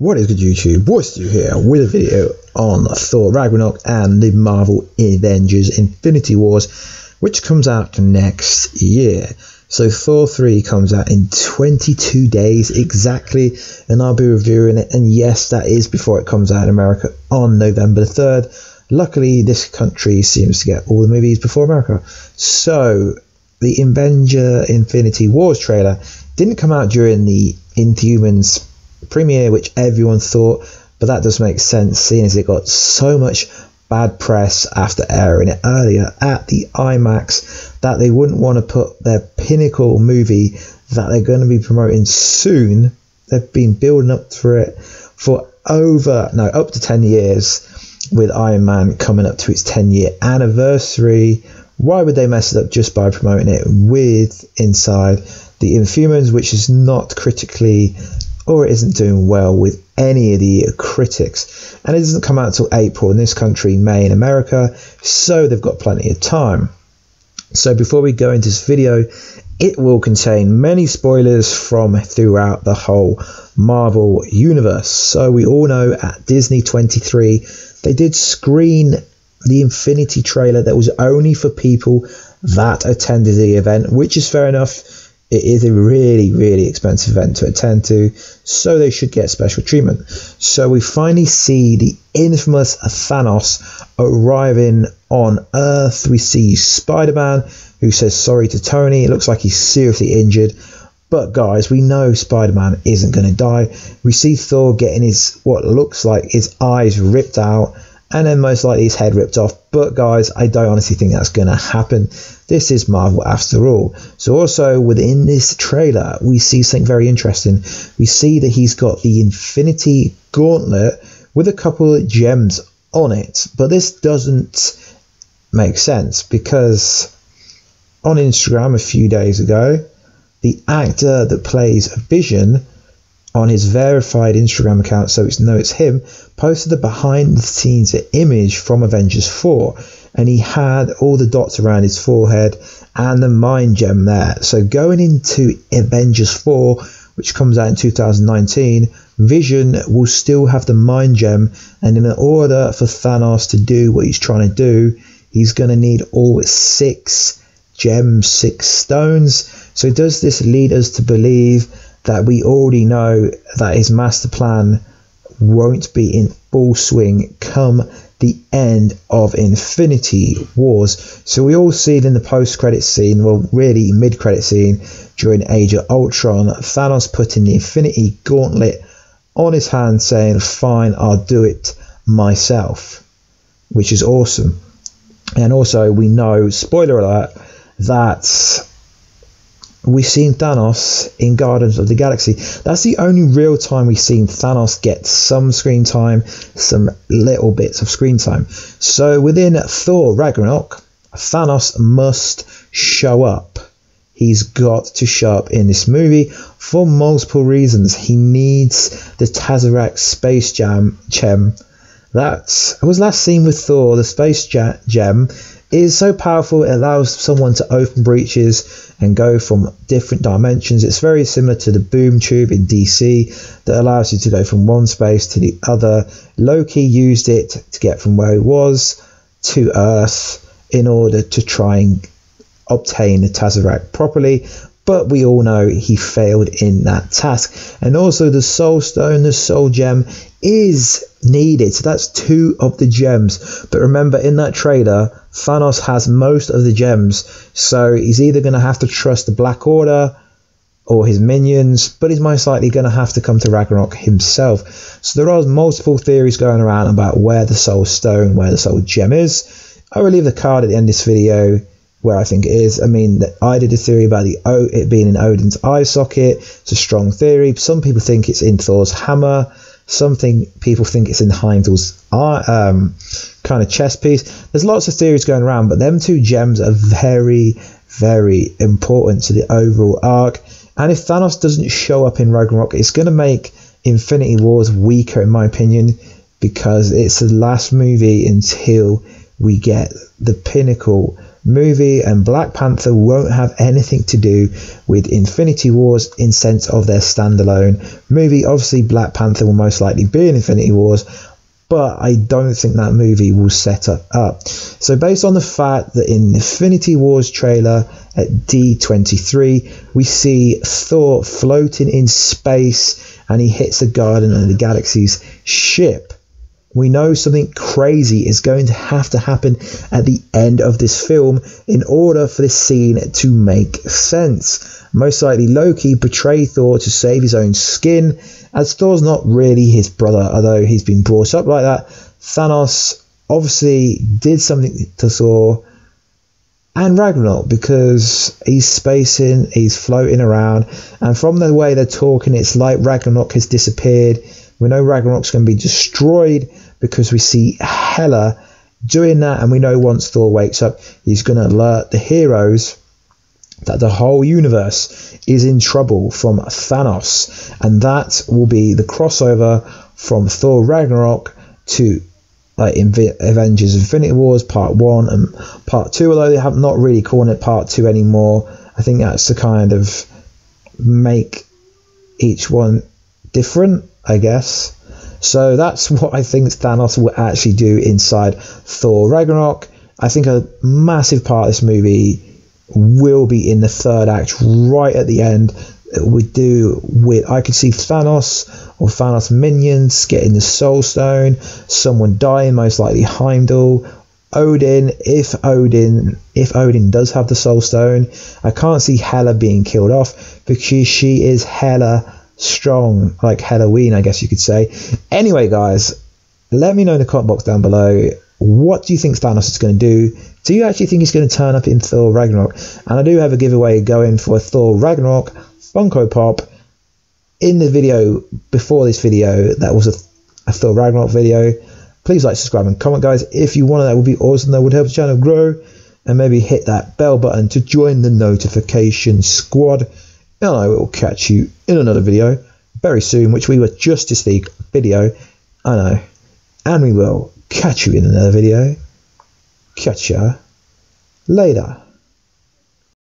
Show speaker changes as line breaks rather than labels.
What is good, YouTube? Warstu here with a video on Thor Ragnarok and the Marvel Avengers Infinity Wars, which comes out next year. So Thor 3 comes out in 22 days exactly, and I'll be reviewing it. And yes, that is before it comes out in America on November the 3rd. Luckily, this country seems to get all the movies before America. So the Avengers Infinity Wars trailer didn't come out during the Inhumans premiere, which everyone thought, but that does make sense seeing as it got so much bad press after airing it earlier at the IMAX that they wouldn't want to put their pinnacle movie that they're going to be promoting soon. They've been building up for it for up to 10 years, with Iron Man coming up to its 10-year anniversary. Why would they mess it up just by promoting it with inside the Inhumans, which is not critically, or it isn't doing well with any of the critics, and it doesn't come out until April in this country, May in America, so they've got plenty of time. So before we go into this video, it will contain many spoilers from throughout the whole Marvel universe. So we all know at Disney 23 they did screen the Infinity trailer that was only for people that attended the event, which is fair enough. It is a really expensive event to attend to, so they should get special treatment. So we finally see the infamous Thanos arriving on Earth. We see Spider-Man, who says sorry to Tony. It looks like he's seriously injured, but guys, we know Spider-Man isn't going to die. We see Thor getting his, what looks like his eyes ripped out, and then most likely his head ripped off. But guys, I don't honestly think that's going to happen. This is Marvel after all. So also within this trailer, we see something very interesting. We see that he's got the Infinity Gauntlet with a couple of gems on it. But this doesn't make sense, because on Instagram a few days ago, the actor that plays Vision on his verified Instagram account, so it's him, posted a behind the scenes image from Avengers 4, and he had all the dots around his forehead and the mind gem there. So going into Avengers 4, which comes out in 2019, Vision will still have the mind gem, and in order for Thanos to do what he's trying to do, he's going to need all 6 gems, 6 stones. So does this lead us to believe that we already know that his master plan won't be in full swing come the end of Infinity Wars? So we all see it in the post-credit scene, well really mid-credit scene during Age of Ultron, Thanos putting the Infinity Gauntlet on his hand saying, fine, I'll do it myself, which is awesome. And also we know, spoiler alert, that we've seen Thanos in Guardians of the Galaxy. That's the only real time we've seen Thanos get some screen time, some little bits of screen time. So within Thor Ragnarok, Thanos must show up. He's got to show up in this movie for multiple reasons. He needs the Tesseract Space Gem. That was last seen with Thor. The Space Gem is so powerful, it allows someone to open breaches and go from different dimensions. It's very similar to the boom tube in DC that allows you to go from one space to the other. Loki used it to get from where he was to Earth in order to try and obtain the Tesseract properly, but we all know he failed in that task. And also the Soul Stone, the Soul Gem, is needed. So that's 2 of the gems. But remember, in that trailer, Thanos has most of the gems, so he's either going to have to trust the Black Order or his minions, but he's most likely going to have to come to Ragnarok himself. So there are multiple theories going around about where the Soul Stone, where the Soul Gem is. I will leave the card at the end of this video where I think it is. I mean, I did a theory about it being in Odin's eye socket. It's a strong theory. Some people think it's in Thor's hammer. People think it's in Heimdall's kind of chest piece. There's lots of theories going around, but them 2 gems are very important to the overall arc. And if Thanos doesn't show up in Ragnarok, it's going to make Infinity Wars weaker, in my opinion, because it's the last movie until we get the pinnacle movie, and Black Panther won't have anything to do with Infinity Wars in sense of their standalone movie. Obviously Black Panther will most likely be in Infinity Wars, but I don't think that movie will set up. So based on the fact that in Infinity Wars trailer at D23 we see Thor floating in space and he hits the Guardian of the Galaxy's ship, we know something crazy is going to happen at the end of this film in order for this scene to make sense. Most likely Loki betrayed Thor to save his own skin, as Thor's not really his brother, although he's been brought up like that. Thanos obviously did something to Thor and Ragnarok, because he's spacing, he's floating around, and from the way they're talking, it's like Ragnarok has disappeared. We know Ragnarok's going to be destroyed because we see Hela doing that, and we know once Thor wakes up, he's going to alert the heroes that the whole universe is in trouble from Thanos, and that will be the crossover from Thor Ragnarok to like Avengers Infinity Wars Part 1 and Part 2, although they have not really called it Part 2 anymore. I think that's to kind of make each one different, I guess. So that's what I think Thanos will actually do inside Thor Ragnarok. I think a massive part of this movie will be in the third act, right at the end. I could see Thanos or Thanos minions getting the Soul Stone, someone dying, most likely Heimdall, Odin, if Odin does have the Soul Stone. I can't see Hela being killed off because she is hella strong, like Halloween, I guess you could say. Anyway guys, let me know in the comment box down below, what do you think Thanos is going to do? Do you actually think he's going to turn up in Thor Ragnarok? And I do have a giveaway going for a Thor Ragnarok Funko Pop in the video before this video. That was a Thor Ragnarok video. Please like, subscribe and comment guys if you want it. That would be awesome. That would help the channel grow, and maybe hit that bell button to join the notification squad. And I will catch you in another video very soon, which we were Justice League video, I know, and we will catch you in another video. Catch ya later.